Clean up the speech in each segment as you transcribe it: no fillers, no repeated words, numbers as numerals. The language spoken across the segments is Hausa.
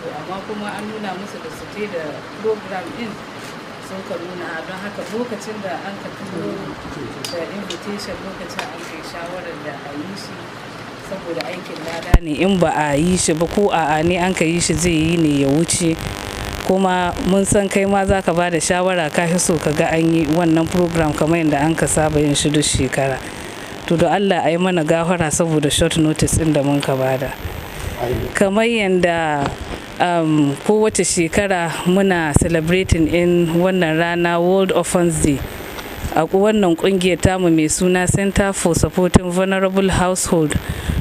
to amma kuma an nuna musu da su je da program din sun ka nuna don haka lokacin da an ka turo da invitation lokacin an kai shawarar da a yi shi saboda aikin lada ne in ba a yi shi ba ko a'a ne an ka yi shi zai yi ne ya wuce kuma mun san kai ma za ka ba da shawara ka fi so ka ga an yi wannan program kamar yadda an ka saba yin shi duk shekara to da Allah a yi mana gafara saboda short notice ɗin da mun ka bada kamar yadda kowace shekara muna celebrating in wannan rana World Orphans Day a wannan kungiyar tamu mai suna Center for Supporting Vulnerable Household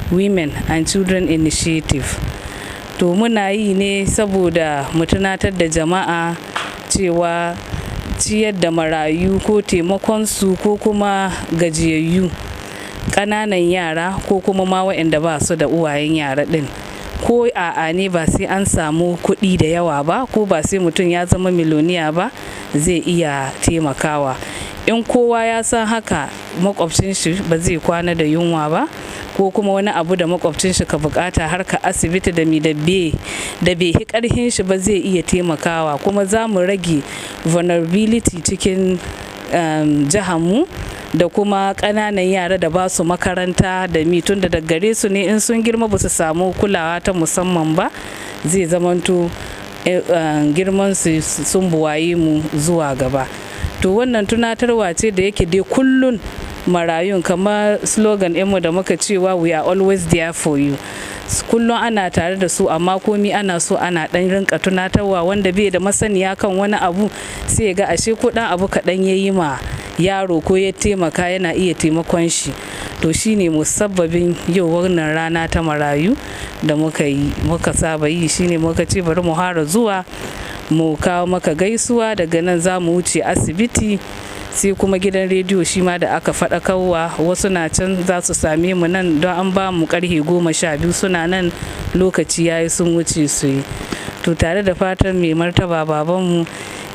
Women and Children Initiative. To muna yi ne saboda mu tunatar da jama'a cewa ciyar da marayu ko taimakonsu ko kuma gajiyayyu ƙananan yara ko kuma ma waɗanda ba su da uwayen yara ɗin ko a'a ne ba sai an samu kuɗi da yawa ba ko ba sai mutum ya zama miloniya ba zai iya taimakawa. In kowa ya san haka makwabcin shi ba zai kwana da yunwa ba ko kuma wani abu da makwabcin shi ka bukata harka asibiti da mi da bai karhin shi ba zai iya taimakawa kuma za mu rage vulnerability cikin mu da kuma ƙananan yara da ba su makaranta da mi tun da gare su ne in sun girma ba su samu kulawa ta musamman ba zai zamanto girman su sun buwaye mu zuwa gaba. To wannan tunatarwa ce da yake dai kullun marayun kamar slogan mu da muka cewa we are always there for you kullum ana tare da su amma komi ana so ana dan rinka tunatarwa wanda bai da masaniya kan wani abu sai ga ashe ko dan abu kaɗan yayi ma yaro ko ya taimaka yana iya taimakon shi to shine musabbabin yau wannan rana ta marayu da muka saba yi shine muka ce bari mu hara zuwa mu kawo maka gaisuwa daga nan za mu wuce asibiti sai kuma gidan rediyo shi ma da aka faɗakarwa wasu na can za su same mu nan don an ba mu karhe 12 suna nan lokaci yayi sun wuce su yi to tare da fatan mai martaba babanmu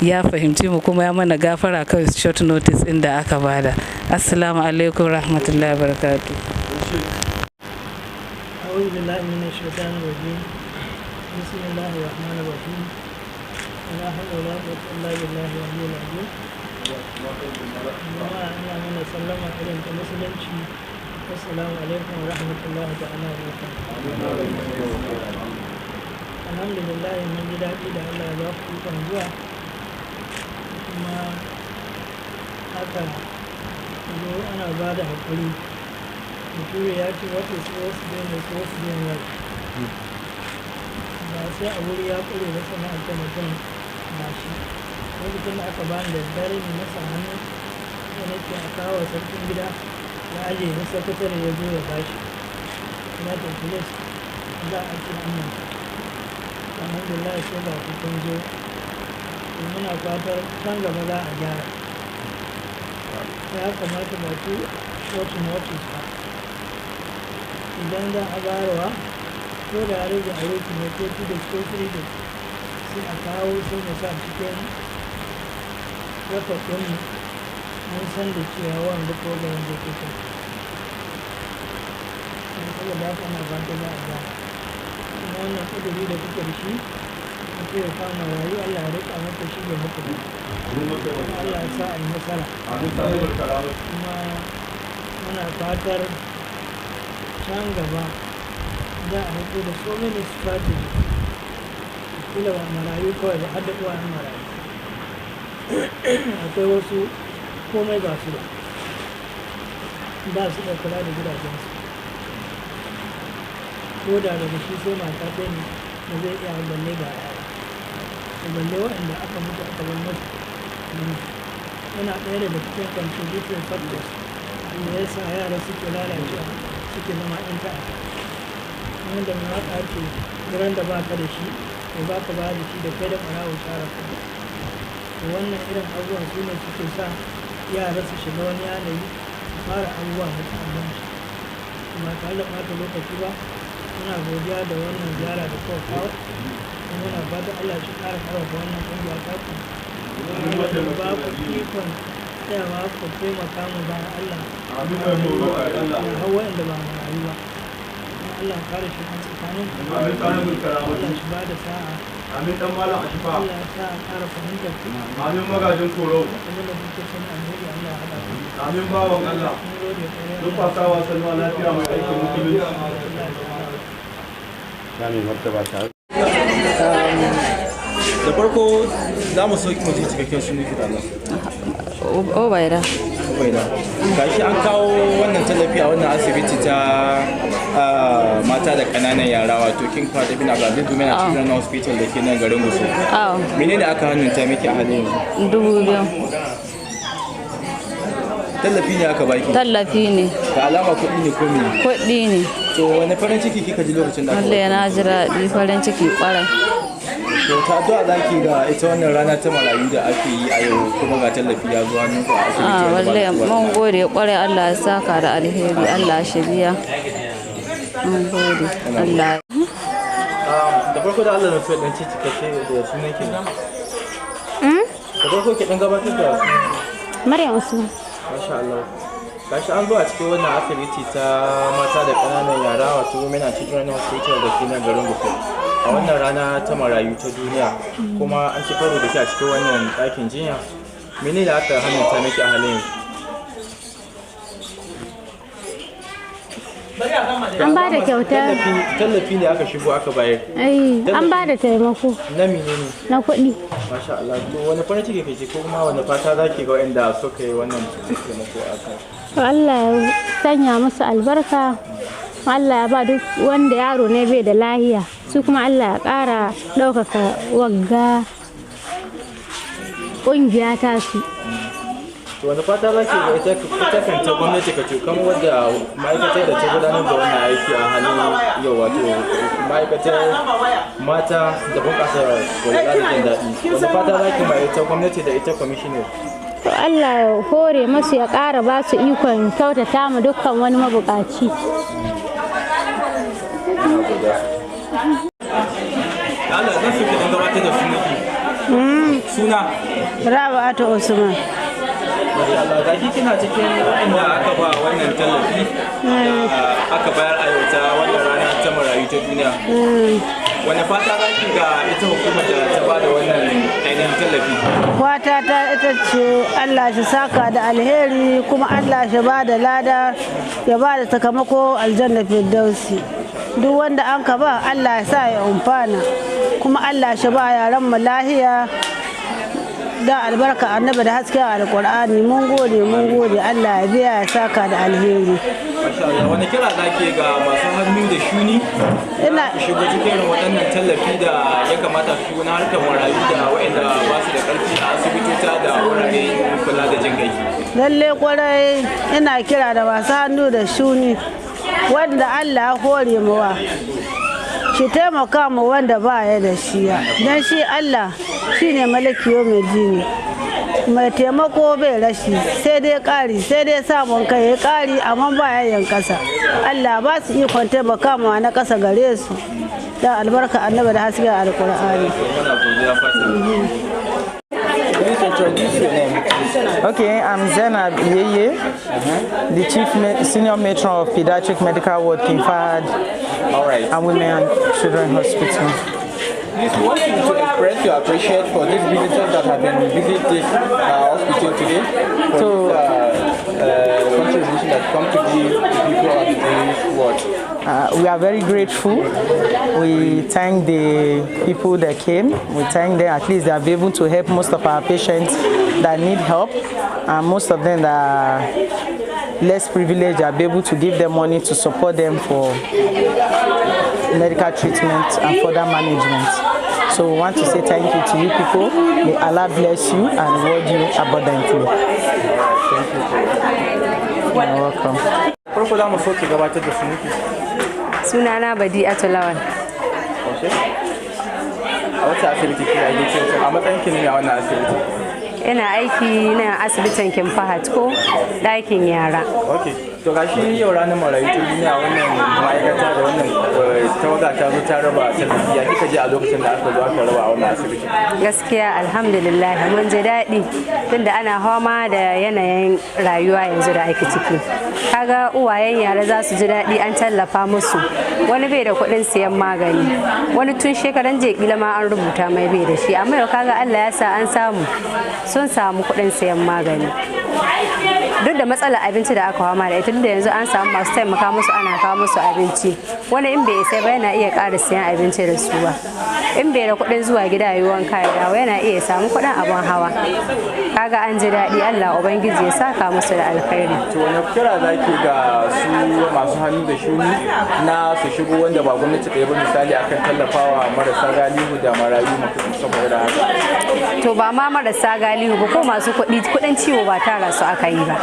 ya fahimci mu kuma ya mana gafara kan short notice inda aka bada. Assalamu alaikum rahmatullahi barakatuh. أعوذ بالله من الشيطان الرجيم بسم الله الرحمن الرحيم لا حول ولا قوة إلا بالله العلي العظيم jama'a ina mana sallama irin ta musulunci assalamu alaikum wa rahmatullahi ta'ala wa barakatuh. Alhamdulillah mun ji daɗi da Allah ya ba ku ikon zuwa kuma haka zo ana ba da haƙuri mutum ya ce what is supposed to be is supposed to be right ba sai a wuri ya ƙure da sana'ar ta mutum ba shi lokacin da aka bani da dare ne masa hannu da nake a kawo sarkin gida ya aje na sakatare ya zo ya bashi ya ta filis za a ci annan alhamdulillah sai ba ku kun zo muna fatar can gaba za a gyara ya kamata ba ku wacce notice ba idan za a garawa ko da ya rage a roki ne ko 2 days ko 3 days sai a kawo sai mu sa cikin wata ɗin mun san da cewa wanda program da ke kai an kala da haka na ba ta za a gyara kuma wannan ƙuduri da kuke da shi a ce ya kama rayu Allah ya rika maka shi da muku ba kuma Allah ya sa a yi nasara kuma muna fatar can gaba za a haɗu da so many strategy kila wa marayu kawai da haɗa uwayen marayu akwai wasu komai ba su da kula da gidajensu ko da daga shi sai mata ta ne da zai iya balle ga yara da balle waɗanda aka mutu aka bar musu yana ɗaya daga cikin contributing factors da ya sa yara suke lalacewa suke zama ƴan ta'adda wanda mai waka ce wurin da ba ka da shi ko ba ka ba da shi da kai da ɓarawo shara ka wannan irin abubuwan su ne suke sa yara su shiga wani yanayi su fara abubuwa na ta'addanci ba tare da ɓata lokaci ba muna godiya da wannan ziyara da kowa kawo kuma muna fatan Allah shi ƙara ƙarfafa wannan ƙungiya ta ku da ba ku ikon tsayawa ku taimaka mu bayan Allah ya hau waɗanda ba marayu ba Allah ya kare shi tsakanin ku. Amin karamin karama. Allah shi ba da sa'a. Amin dan malam Ashifa. Allah ya sa a ƙara fahimtar ku. Amin magajin koro. Abin da kuke sani alheri Allah ya haɗa ku. Amin bawan Allah. Mun gode ƙwarai. Duk fasawa salwa lafiya mai aikin musulunci. Amin martaba ta. Da farko za mu sauki mutum cikakken sunan ki da Allah. Obaida. Obaida. Gashi an kawo wannan tallafi a wannan asibiti ta mata da ƙananan yara wato King Fahad bin Abdul Women and Children Hospital da ke nan garin Musu. Menene aka hannunta miki a halin yanzu? 2,000. Tallafi ne aka baki? Tallafi ne. Da alama kuɗi ne ko me? Kuɗi ne. To wani farin ciki kika ji lokacin da aka Wallahi na ji daɗi farin ciki ƙwarai. To ta addu'a zaki ga ita wannan rana ta marayu da ake yi a yau kuma ga tallafi ya zo hannun ku a asibiti. Wallahi mun gode ƙwarai Allah ya saka da alheri Allah shi biya. Mun gode Allah. Da farko da Allah na so dan ci cikakke da sunan ki. Da farko ki dan gabatar da Maryam Usman. Masha Allah. Gashi an zo a cikin wannan asibiti ta mata da ƙananan yara wato Women and Children Hospital da ke nan garin Gusau. A wannan rana ta marayu ta duniya kuma an ci karo da ke a cikin wannan ɗakin jinya. Menene da aka hannunta miki a halin yanzu? An ba da kyauta. Tallafi ne aka shigo aka bayar. An ba da taimako. Na menene? Na kuɗi. Masha Allah. To wani farin ciki kake ko kuma wani fata zaki ga wanda suka yi wannan taimako a kai? To Allah ya sanya musu albarka. Allah ya ba duk wanda yaro ne bai da lahiya. Su kuma Allah ya ƙara ɗaukaka wagga ƙungiya ta su. To wani fata za ki ga ita kanta gwamnati ka cokan wadda ma'aikatar da ta gudanar da wannan aiki a hannun yau wato ma'aikatar mata da bunƙasa walwala da jin daɗi. Wani fata za ki ma ita gwamnati da ita kwamishinar? To Allah ya hore masu ya ƙara ba su ikon kyautata mu dukkan wani mabuƙaci. Allah zan so ki dan gabatar da sunanki. Suna? Rabatu Usman. Allah ga kina cikin waɗanda aka ba wannan tallafi da aka bayar a yau ta wannan rana ta marayu ta duniya. Wani fata za ki ga ita hukumar da ta ba da wannan ainihin tallafi? Fata ta ita ce Allah shi saka da alheri kuma Allah shi ba da lada ya ba da sakamako aljanna firdausi. Duk wanda an ka ba Allah ya sa ya umfana kuma Allah shi ba yaran mu lahiya da albarka annabi da hasken alkur'ani. Mun gode Allah ya biya ya saka da alheri. Masha Allah, wani kira zake ga masu hannu da shuni ina shigo cikin waɗannan tallafi da ya kamata su shigo na harkar marayu da waɗanda ba su da ƙarfi a asibitota da wurare kula da jin gai? Lalle kwarai ina kira da masu hannu da shuni wanda Allah ya hore mawa shi taimaka mu wanda ba ya da shi don shi Allah shi ne malakiyo mai jini mai taimako bai rashi sai dai ƙari sai dai samun kai ya ƙari amma ba yayin ƙasa. Allah ba su ikon taimaka mu na ƙasa gare su da albarka annabi da hasken alƙur'ani. Okay, I'm Zainab Yeye, the Senior Matron of Pediatric Medical Ward, King Fahad, and Women and Children Hospital. Please, we want you to express your appreciation for these visitors that have been visiting this hospital today, for this contribution that come to give the people of this ward. We are very grateful. We thank the people that came. We thank them. At least they have been able to help most of our patients that need help, and most of them that are less privileged are able to give them money to support them for medical treatment and further management. So we want to say thank you to you people. May Allah bless you and reward you abundantly. Thank you. You're welcome. Farko za mu so ki gabatar da sunanki. Sunana Badi'atu Lawal. A wata asibiti kike aiki a matsayin ki ne a wannan asibiti? Ina aiki na asibitin King Fahad ko ɗakin yara. Okay. To gashi yau ranar marayu ta duniya wannan ma'aikata da wannan tawaga ta zo ta raba tallafi ya kika je a lokacin da aka zo aka raba a wannan asibiti. Gaskiya alhamdulillah mun ji daɗi tunda ana fama da yanayin rayuwa yanzu da ake ciki. Kaga uwayen yara za su ji daɗi an tallafa musu. Wani bai da kuɗin siyan magani, wani tun shekaran jiya kila ma an rubuta mai bai da shi, amma yau kaga Allah ya sa an sun samu kuɗin siyan magani. Duk da matsalar abinci da aka fama da ita, da yanzu an samu masu taimaka musu ana kawo musu abinci, wani in bai sai ba yana iya ƙara siyan abinci da su ba, in bai da kuɗin zuwa gida yi wanka ya dawo yana iya samu kuɗin abin hawa. Kaga an ji daɗi, Allah ubangiji ya saka musu da alkhairi. To wani kira zaki ga su masu hannu da shuni na su shigo wanda ba gwamnati ɗaya ba, misali akan tallafawa marasa galihu da marayu saboda haka? To ba ma marasa galihu ba, ko masu kuɗin ciwo ba tara su aka yi ba.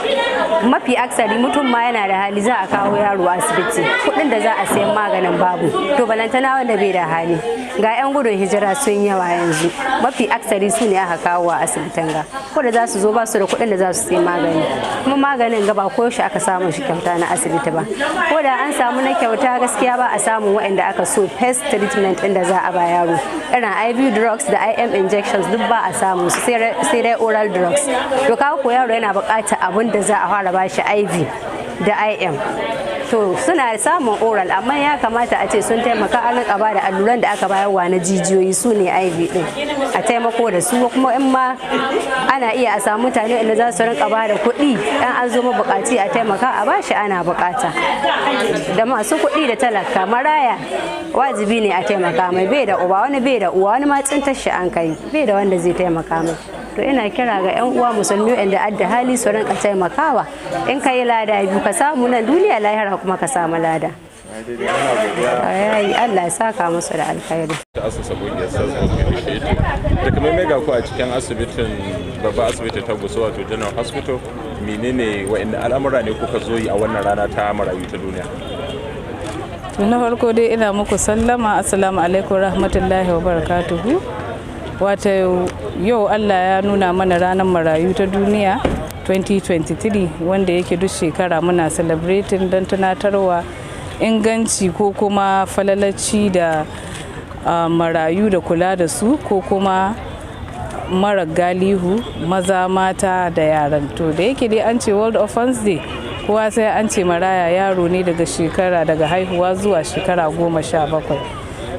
Mafi aksari mutum ma yana da hali za a kawo yaro asibiti, kuɗin da za a sayan maganin babu, to balantana wanda bai da hali. Ga 'yan gudun hijira sun yawa yanzu, mafi aksari su ne aka kawo a asibitin ga, ko da za su zo ba su da kuɗin da za su sayi magani, kuma maganin ga ba ko shi aka samu shi kyauta na asibiti ba, ko da an samu na kyauta gaskiya ba a samu waɗanda aka so first treatment ɗin da za a ba yaro, irin IV drugs da IM injections duk ba a samu su, sai dai oral drugs. To kawo ko yaro yana buƙatar abin da za a fara ba shi IV da IM, to suna samun oral, amma ya kamata a ce sun taimaka an rika ba da alluran da aka bayarwa na jijiyoyi, su ne IV din, a taimako da su. Kuma in ma ana iya a samu mutane inda za su rinka ba da kuɗi dan an zo mabukaci a taimaka a bashi, ana bukata. Da masu kuɗi da talaka, maraya wajibi ne a taimaka mai, bai da uba, wani bai da uwa, wani ma tsintar shi an kai, bai da wanda zai taimaka mai. To ina kira ga 'yan uwa musulmi inda adda hali su rinka taimakawa, in ka yi lada biyu ka samu nan duniya, lahira kuma ka samu lada. Allah ya saka musu da alkhairi. Ta asusa kungiyar Assibitoci da kuma mega ku a cikin asibitin babban asibiti ta Gusau wato General Hospital, menene wa'inda al'amura ne kuka zo yi a wannan rana ta marayu ta duniya? To na farko dai ina muku sallama, assalamu alaikum rahmatullahi wa barakatuhu. Wata yau Allah ya nuna mana ranar marayu ta duniya 2023, wanda yake duk shekara muna celebrating don tunatarwa inganci ko kuma falalaci da marayu da kula da su, ko kuma mara galihu maza, mata da yaran. To da yake dai an ce World Orphans Day, kowa sai an ce maraya yaro ne daga haihuwa zuwa shekara 17.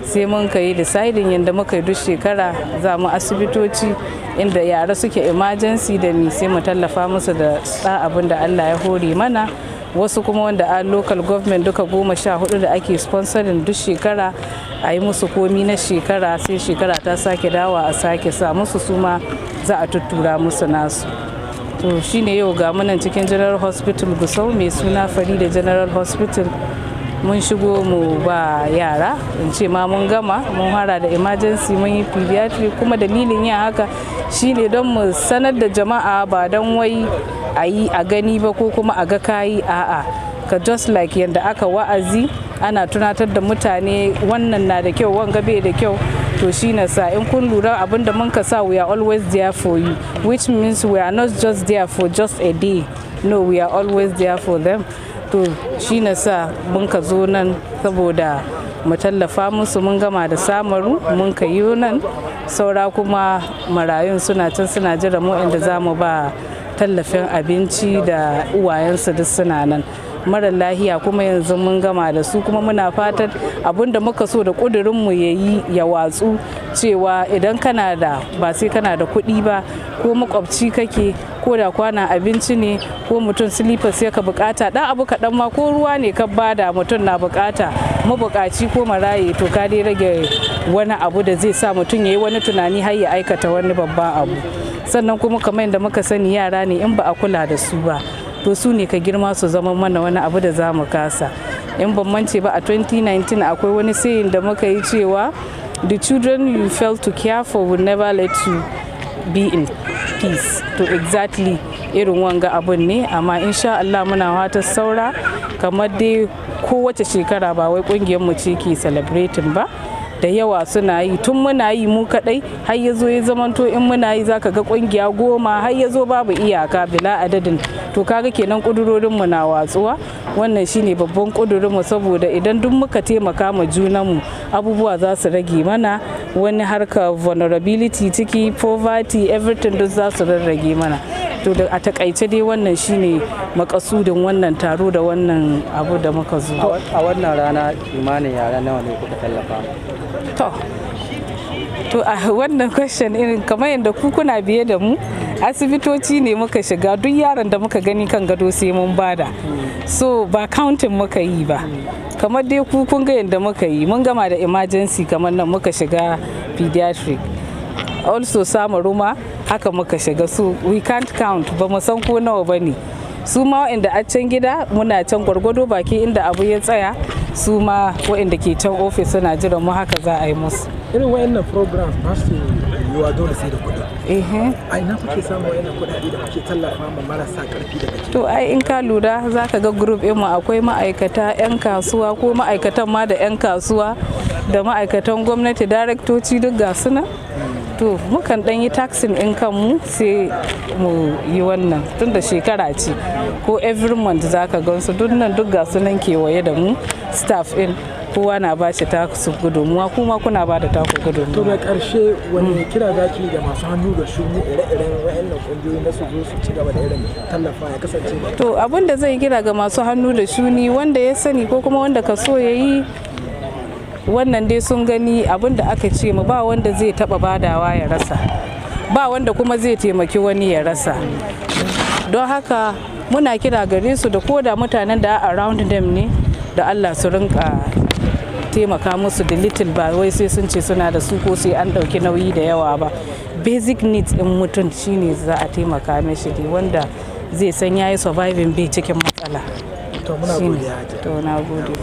Sai mun ka yi deciding yadda muka yi duk shekara za mu asibitoci inda yara suke emergency da ni, sai mu tallafa musu da abin da Allah ya hore mana. Wasu kuma wanda a local government duka 14 da ake sponsoring duk shekara a yi musu komi na shekara, sai shekara ta sake dawa a sake sa musu, suma za a tuttura musu nasu. To shine yau ga munan cikin General Hospital Gusau mai suna Farida General Hospital, mun shigo mu ba yara, in ce ma mun gama, mun hara da emergency, mun yi pediatric. Kuma dalilin yin haka shine don mu sanar da jama'a, ba don wai a yi a gani ba ko kuma a ga kayi, a'a, ka just like yadda aka wa'azi ana tunatar da mutane wannan na da kyau wanga bai da kyau. To shi na sa in kun lura abin da mun ka sa, we are always there for you, which means we are not just there for just a day, no, we are always there for them. To shi na sa mun ka zo nan saboda mu tallafa musu. Mun gama da Samaru, mun ka yi nan, saura kuma marayun suna can suna jira mu inda za mu ba tallafin abinci da uwayensu duk suna nan. Mara lahiya kuma yanzu mun gama da su, kuma muna fatan abinda muka so da ƙudurinmu ya yi ya watsu, cewa idan kana da, ba sai kana da kuɗi ba, ko makwabci kake, ko da kwana abinci ne, ko mutum slippers sai ka bukata, dan abu kaɗan ma ko ruwa ne ka bada mutum na bukata, mabukaci ko maraye, to ka dai rage wani abu da zai sa mutum ya yi wani tunani har ya aikata wani babban abu. Sannan kuma kamar yadda muka sani yara ne, in ba a kula da su ba, to su ne ka girma su zama mana wani abu da za mu kasa. In ban mance ba a 2019 akwai wani sayin da muka yi cewa the children you fail to care for will never let you be in peace. To exactly irin wanga abun ne, amma insha Allah muna wata saura, kamar dai kowace shekara ba wai kungiyar mu ce ke celebrating ba, da yawa suna yi tun muna yi mu kadai har ya zo ya zamanto in muna yi zaka ga kungiya 10 har ya zo babu iyaka bila adadin. To kaga kenan kudurorin mu na watsuwa, wannan shine babban kudurin mu, saboda idan duk muka taimaka ma junan mu abubuwa za su rage mana, wani harka vulnerability ciki, poverty, everything duk za su rarrage mana. To da a takaice dai wannan shine makasudin wannan taro da wannan abu da muka zo. A wannan rana imanin yara nawa ne kuka tallafa? To a wannan question irin kamar yadda ku kuna biye da mu, asibitoci ne muka shiga, duk yaron da muka gani kan gado sai mun bada. So ba counting muka yi ba, kamar dai ku kun ga yadda muka yi, mun gama da emergency kamar nan muka shiga pediatric, also samu ruma haka muka shiga. So we can't count, ba mu san ko nawa ba ne. Su ma waɗanda a can gida muna can gwargwado baki inda abu ya tsaya, su ma waɗanda ke can ofis suna jiran mu, haka za a yi musu. Irin wayannan programs ba su yiwuwa dole sai da kuɗi. A ina kuke samun wayannan kuɗaɗe da kuke tallafa ma marasa ƙarfi daga ciki? To ai in ka lura za ka ga group mu akwai ma'aikata 'yan kasuwa, ko ma'aikatan ma da 'yan kasuwa da ma'aikatan gwamnati, daraktoci duk ga su nan. To mukan ɗan yi taxing in kanmu sai mu yi wannan tun da shekara ce, ko every month za ka gansu duk nan duk ga su nan kewaye da mu staff in, kowa na ba shi taku gudunmuwa, kuma kuna ba da taku gudunmuwa. To da ƙarshe wani kira zaki ga masu hannu da shuni ire-iren wayannan ƙungiyoyi na su zo su ci gaba da irin tallafa ya kasance? To abin da zai kira ga masu hannu da shuni, wanda ya sani ko kuma wanda ka so ya yi, wannan dai sun gani abin da aka ce mu, ba wanda zai taba badawa ya rasa, ba wanda kuma zai taimaki wani ya rasa. Don haka muna kira gare su da koda mutanen da around them ne, da Allah su rinka taimaka musu da little, ba wai sai sun ce suna da su ko sai an dauki nauyi da yawa ba. Basic needs in mutum shine za a taimaka mishi, wanda zai san yayi surviving bai cikin matsala. To muna godiya. To na gode.